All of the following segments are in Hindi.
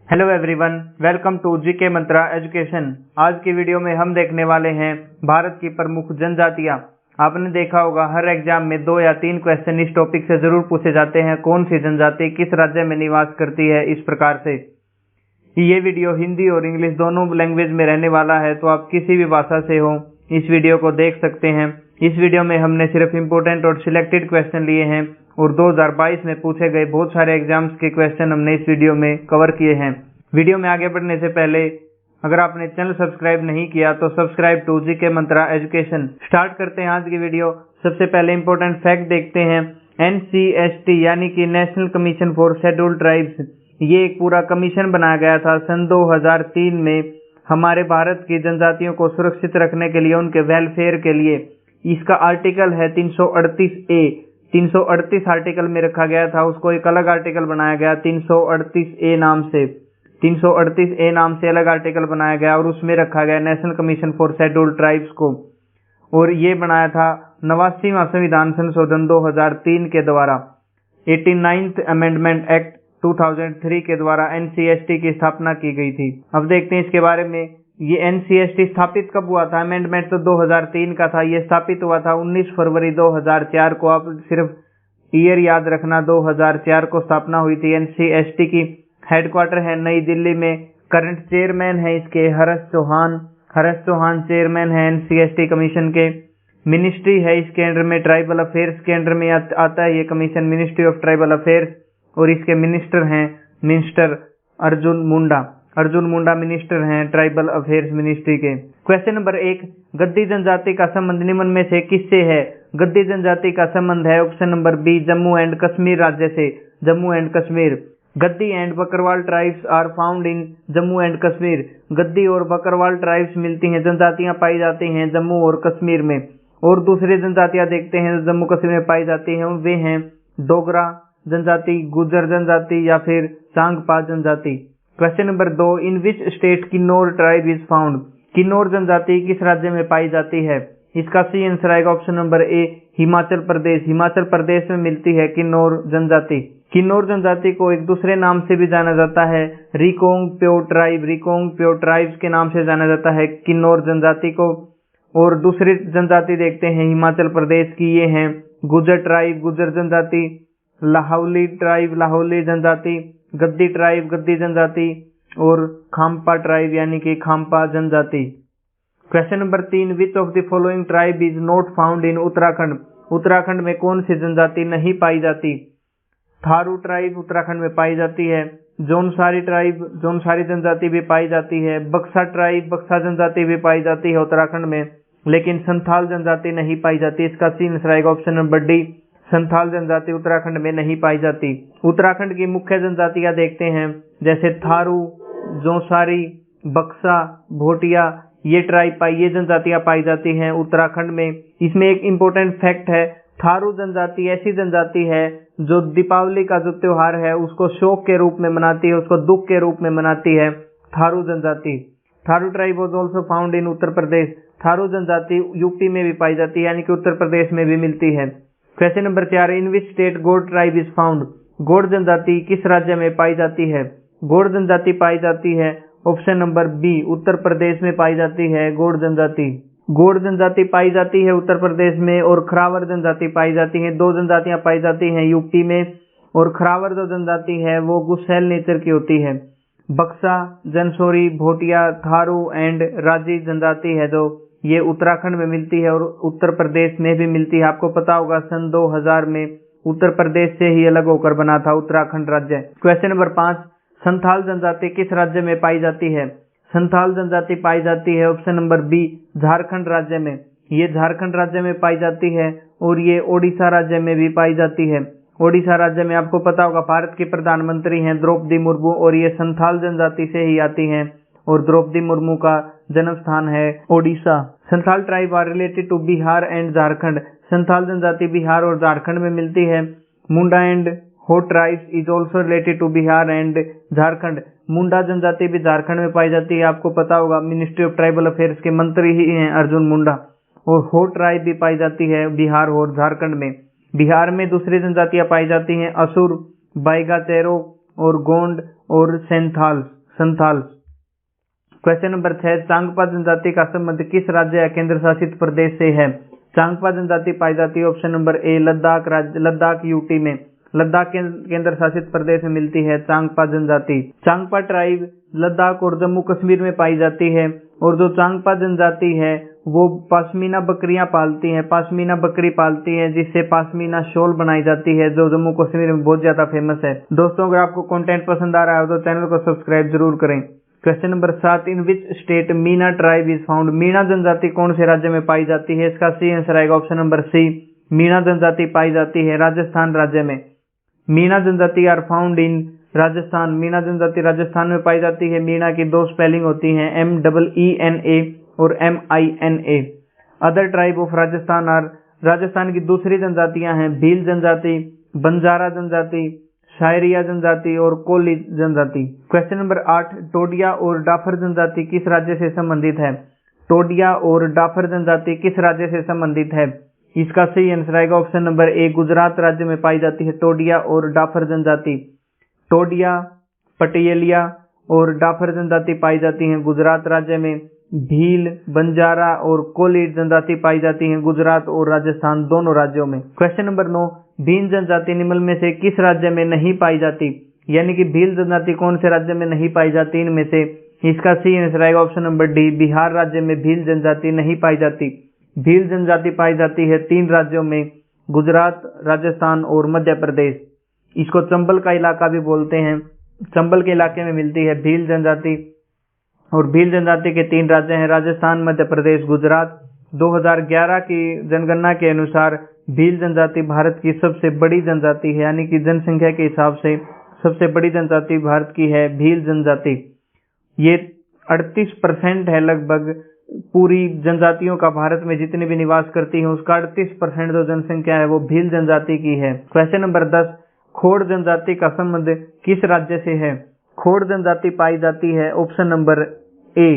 Hello everyone, welcome to GK Mantra education. आज की वीडियो में हम देखने वाले हैं भारत की प्रमुख जनजातियां। आपने देखा होगा हर एग्जाम में 2 या 3 क्वेश्चन इस टॉपिक से जरूर पूछे जाते हैं। कौन सी जनजाति किस राज्य में निवास करती है, इस प्रकार से। ये वीडियो हिंदी और इंग्लिश दोनों लैंग्वेज में रहने वाला है, तो आप किसी भी भाषा से हो इस वीडियो को देख सकते हैं। इस वीडियो में हमने सिर्फ इम्पोर्टेंट और सिलेक्टेड क्वेश्चन लिए हैं और 2022 में पूछे गए बहुत सारे एग्जाम्स के क्वेश्चन हमने इस वीडियो में कवर किए हैं। वीडियो में आगे बढ़ने से पहले अगर आपने चैनल सब्सक्राइब नहीं किया तो subscribe to GK Mantra education. Start करते हैं आज की वीडियो। सबसे पहले इंपॉर्टेंट फैक्ट देखते हैं। NCST यानी कि national commission for scheduled tribes, ये एक पूरा कमीशन बनाया गया था सन 2003 में हमारे भारत की जनजातियों को सुरक्षित रखने के लिए, उनके वेलफेयर के लिए। इसका आर्टिकल है 338A। 338 आर्टिकल में रखा गया था, उसको एक अलग आर्टिकल बनाया गया 338A नाम से। 338A नाम से अलग आर्टिकल बनाया गया और उसमें रखा गया national commission for scheduled tribes को। और ये बनाया था 89वां संविधान संशोधन 2003 के द्वारा। 89th अमेंडमेंट एक्ट 2003 के द्वारा NCST की स्थापना की गई थी। अब देखते हैं इसके बारे में। ये NCST स्थापित कब हुआ था? अमेंडमेंट तो 2003 का था, ये स्थापित हुआ था 19 फरवरी 2004 को। आप सिर्फ ईयर याद रखना, 2004 को स्थापना हुई थी NCST की। हेडक्वार्टर है नई दिल्ली में। करंट चेयरमैन है इसके हर्ष चौहान। हर्ष चौहान चेयरमैन है NCST कमीशन के। मिनिस्ट्री है इसके अंडर में, ट्राइबल अफेयर्स के अंडर में आता है ये commission, ministry of tribal affairs. और इसके मिनिस्टर हैं मिनिस्टर अर्जुन मुंडा। अर्जुन मुंडा मिनिस्टर हैं ट्राइबल अफेयर्स मिनिस्ट्री के। क्वेश्चन नंबर 1, गद्दी जनजाति का संबंध निम्न में से किससे है? गद्दी जनजाति का संबंध है option number B, Jammu and Kashmir राज्य से। Jammu and Kashmir. Gaddi and Bakarwal tribes are found in Jammu and Kashmir. Gaddi और बकरवाल ट्राइब्स मिलती हैं, जनजातियां पाई जाती हैं जम्मू और कश्मीर में। और दूसरी जनजातियां देखते हैं जम्मू कश्मीर में पाई जाती हैं, वे हैं डोगरा जनजाति, गुर्जर जनजाति या फिर सांगपा जनजाति। Question number 2, in which state Kinnaur tribe is found? Kinnaur जनजाति किस राज्य में पाई जाती है? इसका सी आंसर आएगा ऑप्शन नंबर ए, हिमाचल प्रदेश। हिमाचल प्रदेश में मिलती है किन्नौर जनजाति। किन्नौर जनजाति को एक दूसरे नाम से भी जाना जाता है, रिकोंग प्यो ट्राइब। रिकोंग प्यो ट्राइब्स के नाम से जाना जाता है किन्नौर जनजाति को। और दूसरी जनजाति देखते हैं हिमाचल प्रदेश की, ये हैं गुर्जर ट्राइब, गुर्जर जनजाति। लाहौली ट्राइब, लाहौली जनजाति। गद्दी ट्राइब, गद्दी जनजाति। और खाम्पा ट्राइब यानी कि खाम्पा जनजाति। Question number 3, which of the following tribe is not found in Uttarakhand? Uttarakhand में कौन सी जनजाति नहीं पाई जाती? थारू ट्राइब उत्तराखंड में पाई जाती है। जौनसारी ट्राइब, जौनसारी जनजाति भी पाई जाती है। बक्सा ट्राइब, बक्सा जनजाति भी पाई जाती है उत्तराखंड में, लेकिन संथाल जनजाति नहीं पाई जाती। इसका सी आंसर आएगा ऑप्शन नंबर डी, संथाल जनजाति उत्तराखंड में नहीं पाई जाती। उत्तराखंड की मुख्य जनजातियां देखते हैं, जैसे थारू, जौनसारी, बक्सा, भोटिया, ये ट्राइब ये जनजातियां पाई जाती हैं उत्तराखंड में। इसमें एक इम्पोर्टेंट फैक्ट है, थारू जनजाति ऐसी जनजाति है जो दीपावली का जो त्योहार है उसको शोक के रूप में मनाती है, उसको दुख के रूप में मनाती है थारू जनजाति। Tharu tribe was also found in Uttar Pradesh. Tharu जनजाति यूपी में भी पाई जाती है, यानी कि उत्तर प्रदेश में भी मिलती है। Question number 4, in which state Gond tribe is found? Gond जनजाति किस राज्य में पाई जाती है? गोंड जनजाति पाई जाती है option number B, Uttar Pradesh में पाई जाती है गोंड जनजाति। गोंड जनजाति पाई जाती है उत्तर प्रदेश में। और खरावर जनजाति पाई जाती है। 2 जनजातियां पाई जाती हैं यूपी में। और खरावर जो जनजाति है वो गुस्सैल नेचर की होती है। बक्सा, जनसोरी, भोटिया, थारू एंड राजी जनजाति है जो ये उत्तराखंड में मिलती है और उत्तर प्रदेश में भी मिलती है। आपको पता होगा सन 2000 में उत्तर प्रदेश से ही अलग होकर बना था उत्तराखंड राज्य। क्वेश्चन नंबर 5, संथाल जनजाति किस राज्य में पाई जाती है? संथाल जनजाति पाई जाती है ऑप्शन नंबर बी, झारखंड राज्य में। ये झारखंड राज्य में पाई जाती है और ये ओडिशा राज्य में भी पाई जाती है। ओडिशा राज्य में आपको पता होगा भारत की प्रधानमंत्री हैं द्रौपदी मुर्मू, और ये संथाल जनजाति से ही आती हैं और द्रौपदी मुर्मू का जन्म स्थान है Odisha. Santhal tribe are related to Bihar and Jharkhand. Santhal जनजाति बिहार और झारखंड में मिलती है। Munda and Ho tribes is also related to Bihar and Jharkhand. Munda जनजाति भी झारखंड में पाई जाती है। आपको पता होगा मिनिस्ट्री ऑफ ट्राइबल अफेयर्स के मंत्री ही हैं अर्जुन मुंडा। और हो ट्राइब भी पाई जाती है बिहार और झारखंड में। बिहार में दूसरी जनजातियां पाई जाती हैं असुर, बैगा चेरो और गोंड। और संथाल। क्वेश्चन नंबर 6, चांगपा जनजाति का संबंध किस राज्य या केंद्र शासित प्रदेश से है? चांगपा जनजाति पाई जाती है ऑप्शन नंबर ए लद्दाख यूटी में। लद्दाख केंद्र शासित प्रदेश में मिलती है चांगपा जनजाति। चांगपा ट्राइब लद्दाख और जम्मू कश्मीर में पाई जाती है और जो चांगपा जनजाति है वो पश्मीना बकरियां पालती है, पश्मीना बकरी पालती है जिससे पश्मीना शॉल बनाई जाती है जो जम्मू कश्मीर में बहुत ज्यादा फेमस है। दोस्तों अगर आपको कंटेंट पसंद आ रहा है तो चैनल को सब्सक्राइब जरूर करें। Question number 7, in which state Meena tribe is found? Meena जनजाति कौन से राज्य में पाई जाती है? इसका सी आंसर आएगा ऑप्शन नंबर सी। मीना जनजाति पाई जाती है राजस्थान राज्य में। मीना जनजाति are found in Rajasthan. Meena जनजाति राजस्थान में पाई जाती है। मीना की दो स्पेलिंग होती हैं MEENA और MINA। Other tribe of Rajasthan are, Rajasthan की दूसरी जनजातियां हैं भील जनजाति, बंजारा जनजाति, शायरिया जनजाति और कोली जनजाति। क्वेश्चन नंबर 8, टोडिया और डाफर जनजाति किस राज्य से संबंधित है? टोडिया और डाफर जनजाति किस राज्य से संबंधित है? इसका सही आंसर आएगा ऑप्शन नंबर ए, गुजरात राज्य में पाई जाती है टोडिया और डाफर जनजाति। टोडिया, पटियाला और डाफर जनजाति पाई जाती हैं गुजरात राज्य में। भील, बंजारा और कोली जनजाति पाई जाती हैं गुजरात और राजस्थान दोनों राज्यों में। क्वेश्चन नंबर 9, भील जनजाति निम्न में से किस राज्य में नहीं पाई जाती? यानी कि भील जनजाति कौन से राज्य में नहीं पाई जाती इनमें से? इसका सही आंसर आएगा ऑप्शन नंबर डी, बिहार राज्य में भील जनजाति नहीं पाई जाती। भील जनजाति पाई जाती है 3 राज्यों में, गुजरात, राजस्थान और मध्य प्रदेश। इसको चंबल का इलाका भी बोलते हैं। चंबल के इलाके में मिलती है भील जनजाति और भील जनजाति के 3 राज्य हैं राजस्थान, मध्य प्रदेश, गुजरात। 2011 की जनगणना के अनुसार भील जनजाति भारत की सबसे बड़ी जनजाति है, यानी कि जनसंख्या के हिसाब से सबसे बड़ी जनजाति भारत की है भील जनजाति। ये 38% है लगभग पूरी जनजातियों का भारत में जितने भी निवास करती है उसका 38% जो जनसंख्या है वो भील जनजाति की है। क्वेश्चन नंबर 10, खोड़ जनजाति का संबंध किस राज्य से है? खोड़ जनजाति पाई जाती है ऑप्शन नंबर ए,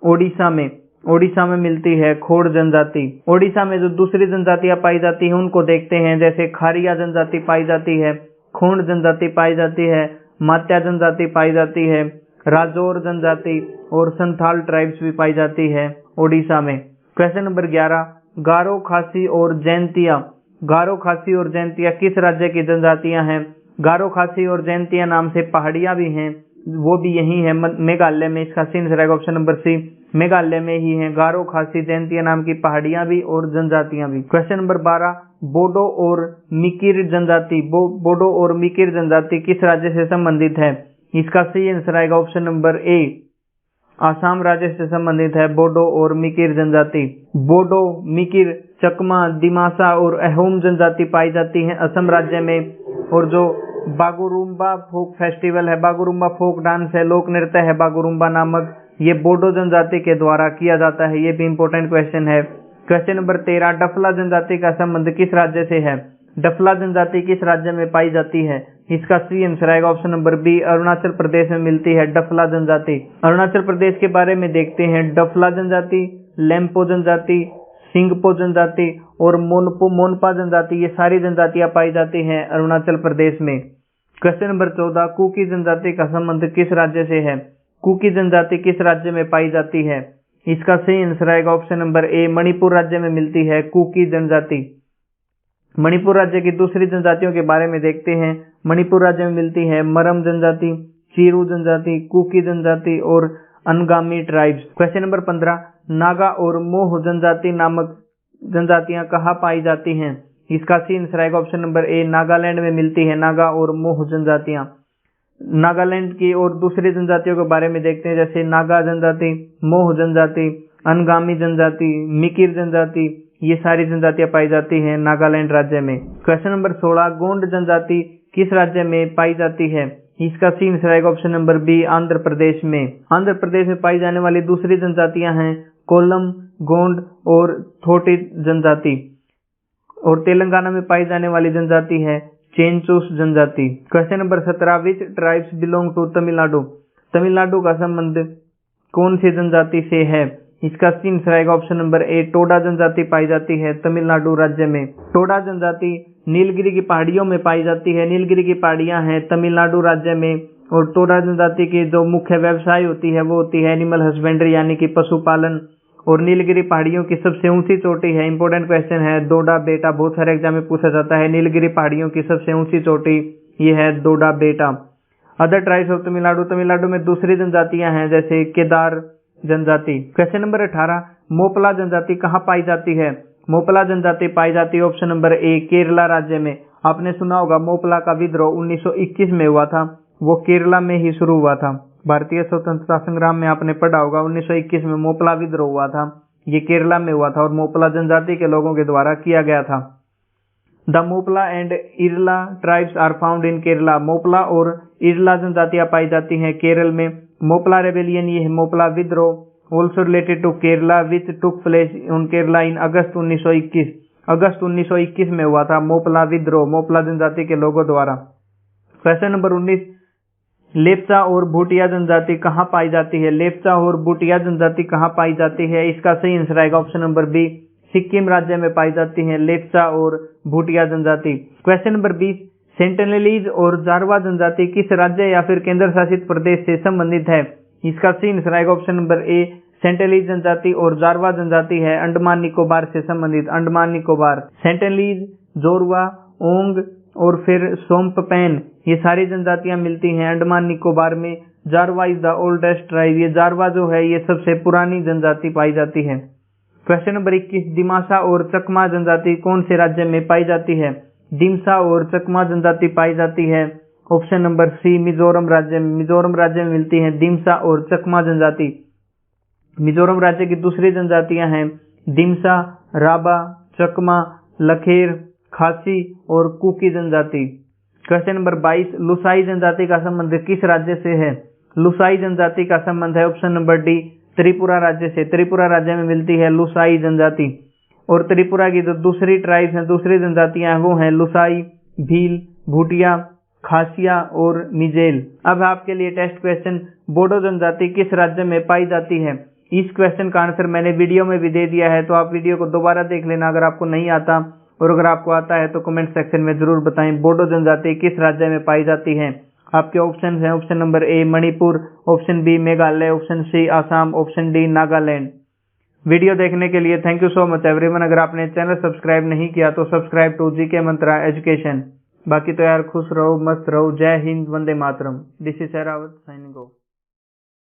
ओडिशा में। ओडिशा में मिलती है खोड़ जनजाति। ओडिशा में जो दूसरी जनजातियां पाई जाती हैं उनको देखते हैं, जैसे खारिया जनजाति पाई जाती है, खोंड जनजाति पाई जाती है, मात्या जनजाति पाई जाती है, राजौर जनजाति और संथाल ट्राइब्स भी पाई जाती है ओडिशा में। क्वेश्चन नंबर 11, गारो, खासी और जैंतिया। गारो, खासी और जैंतिया किस राज्य की जनजातियां हैं? गारो, खासी और जैंतिया नाम से पहाड़ियां भी हैं, वो भी यही है मेघालय में। इसका सही आंसर आएगा ऑप्शन नंबर सी, मेघालय में ही है गारो, खासी, जैंतिया नाम की पहाड़ियां भी और जनजातियां भी। क्वेश्चन नंबर 12, बोडो और मिकिर जनजाति। बोडो और मिकिर जनजाति किस राज्य से संबंधित है? इसका सही आंसर आएगा ऑप्शन नंबर ए, आसाम राज्य से संबंधित है बोडो और मिकिर जनजाति। बोडो, मिकिर, चकमा, दिमासा और अहोम जनजाति पाई जाती है असम राज्य में। और जो बागुरुम्बा फोक फेस्टिवल है, बागुरुम्बा फोक डांस है, लोक नृत्य है बागुरुम्बा नामक, ये बोडो जनजाति के द्वारा किया जाता है। ये भी इंपॉर्टेंट क्वेश्चन है। क्वेश्चन नंबर 13, डफला जनजाति का संबंध किस राज्य से है? डफला जनजाति किस राज्य में पाई जाती है? इसका सी आंसर आएगा option number B, Arunachal Pradesh में मिलती है डफला जनजाति। अरुणाचल प्रदेश के बारे में देखते हैं। डफला जनजाति, लेम्पो जनजाति, सिंगपो जनजाति और मोनपा जनजाति, ये सारी जनजातियां पाई जाती हैं अरुणाचल प्रदेश में। क्वेश्चन नंबर 14, कुकी जनजाति का संबंध किस राज्य से है? कुकी जनजाति किस राज्य में पाई जाती है? इसका सही आंसर आएगा ऑप्शन नंबर ए, मणिपुर राज्य में मिलती है कुकी जनजाति। मणिपुर राज्य की दूसरी जनजातियों के बारे में देखते हैं। मणिपुर राज्य में मिलती है मरम जनजाति, चीरू जनजाति, कुकी जनजाति और अनगामी ट्राइब्स। क्वेश्चन नंबर 15, नागा और मोह जनजाति नामक जनजातियां कहाँ पाई जाती हैं? इसका सी आंसर आएगा ऑप्शन नंबर ए, नागालैंड में मिलती है नागा और मोह जनजातियां। नागालैंड की और दूसरी जनजातियों के बारे में देखते हैं, जैसे नागा जनजाति, मोह जनजाति, अनगामी जनजाति, मिकिर जनजाति, ये सारी जनजातियां पाई जाती हैं नागालैंड राज्य में। क्वेश्चन नंबर 16, गोंड जनजाति किस राज्य में पाई जाती है? इसका सी आंसर आएगा option number B, Andhra Pradesh में। आंध्र प्रदेश में पाई जाने वाली दूसरी जनजातियां हैं कोलम, गोंड और थोटी जनजाति। और तेलंगाना में पाई जाने वाली जनजाति है चेंचूस जनजाति। Question number 17, which tribes belong to Tamil Nadu. Tamil Nadu का संबंध कौन सी जनजाति से है? इसका सी आंसर आएगा ऑप्शन नंबर ए, टोडा जनजाति पाई जाती है तमिलनाडु राज्य में। टोडा जनजाति नीलगिरी की पहाड़ियों में पाई जाती है। नीलगिरी की पहाड़ियां हैं तमिलनाडु राज्य में और टोडा जनजाति की जो मुख्य व्यवसाय होती है वो होती है एनिमल हस्बेंड्री यानी कि पशुपालन। और नीलगिरी पहाड़ियों की सबसे ऊंची चोटी है, इंपॉर्टेंट क्वेश्चन है, डोडा बेटा, बहुत सारे एग्जाम में पूछा जाता है। नीलगिरी पहाड़ियों की सबसे ऊंची चोटी ये है डोडा बेटा। Other tribes of Tamil Nadu, Tamil Nadu में दूसरी जनजातियां हैं जैसे केदार जनजाति। क्वेश्चन नंबर 18, मोपला जनजाति कहाँ पाई जाती है? मोपला जनजाति पाई जाती है ऑप्शन नंबर ए केरला राज्य में। आपने सुना होगा मोपला का विद्रोह 1921 में हुआ था, वो केरला में ही शुरू हुआ था। भारतीय स्वतंत्रता संग्राम में आपने पढ़ा होगा 1921 में मोपला विद्रोह हुआ था, ये केरला में हुआ था और मोपला जनजाति के लोगों के द्वारा किया गया था। The Moplah and Irla tribes are found in Kerala. Moplah और इरला जनजातियां पाई जाती हैं केरल में। मोपला रेबेलियन ये है मोपला विद्रोह, also related to Kerala which took place in Kerala in August 1921। अगस्त 1921 में हुआ था मोपला विद्रोह, मोपला जनजाति के लोगों द्वारा। क्वेश्चन नंबर 19, लेप्चा और भूटिया जनजाति कहाँ पाई जाती है? लेप्चा और भूटिया जनजाति कहाँ पाई जाती है? इसका सही आंसर आएगा ऑप्शन नंबर बी, सिक्किम राज्य में पाई जाती है लेप्चा और भूटिया जनजाति। क्वेश्चन नंबर 20, सेंटिनलीज और जारवा जनजाति किस राज्य या फिर केंद्र शासित प्रदेश से संबंधित है? इसका सही आंसर आएगा ऑप्शन नंबर ए, सेंटिनलीज जनजाति और जारवा जनजाति है अंडमान निकोबार से संबंधित, अंडमान निकोबार। सेंटिनलीज, जोरवा, ओंग और फिर सोम्पपेन ये सारी जनजातियां मिलती हैं अंडमान निकोबार में। Jarawa is the oldest tribe, ये जारवा जो है ये सबसे पुरानी जनजाति पाई जाती है। क्वेश्चन नंबर 21, दिमासा और चकमा जनजाति कौन से राज्य में पाई जाती है? दिमसा और चकमा जनजाति पाई जाती है ऑप्शन नंबर सी, मिजोरम राज्य में। मिजोरम राज्य में मिलती है दिमसा और चकमा जनजाति। मिजोरम राज्य की दूसरी जनजातियां हैं दिमसा, राबा, चकमा, लखेर, खासी और कुकी जनजाति। क्वेश्चन नंबर 22, लुसाई जनजाति का संबंध किस राज्य से है? लुसाई जनजाति का संबंध है ऑप्शन नंबर डी, त्रिपुरा राज्य से। त्रिपुरा राज्य में मिलती है लुसाई जनजाति। और त्रिपुरा की जो दूसरी ट्राइब्स हैं, दूसरी जनजातियां हैं वो हैं लुसाई, भील, भूटिया, खासिया और मिजेल। अब आपके लिए टेस्ट क्वेश्चन, बोडो जनजाति किस राज्य में पाई जाती है? इस क्वेश्चन का आंसर मैंने वीडियो में भी दे दिया है, तो आप वीडियो को दोबारा देख लेना अगर आपको नहीं आता, और अगर आपको आता है तो कमेंट सेक्शन में जरूर बताएं बोडो जनजाति किस राज्य में पाई जाती है। आपके ऑप्शन हैं option number A Manipur, option B Meghalaya, option C Assam, option D Nagaland. Video देखने के लिए thank you so much everyone. अगर आपने चैनल सब्सक्राइब नहीं किया तो subscribe to GK Mantra education. बाकी तो यार खुश रहो, मस्त रहो, जय हिंद, वंदे मातरम। This is Sherawat signing of.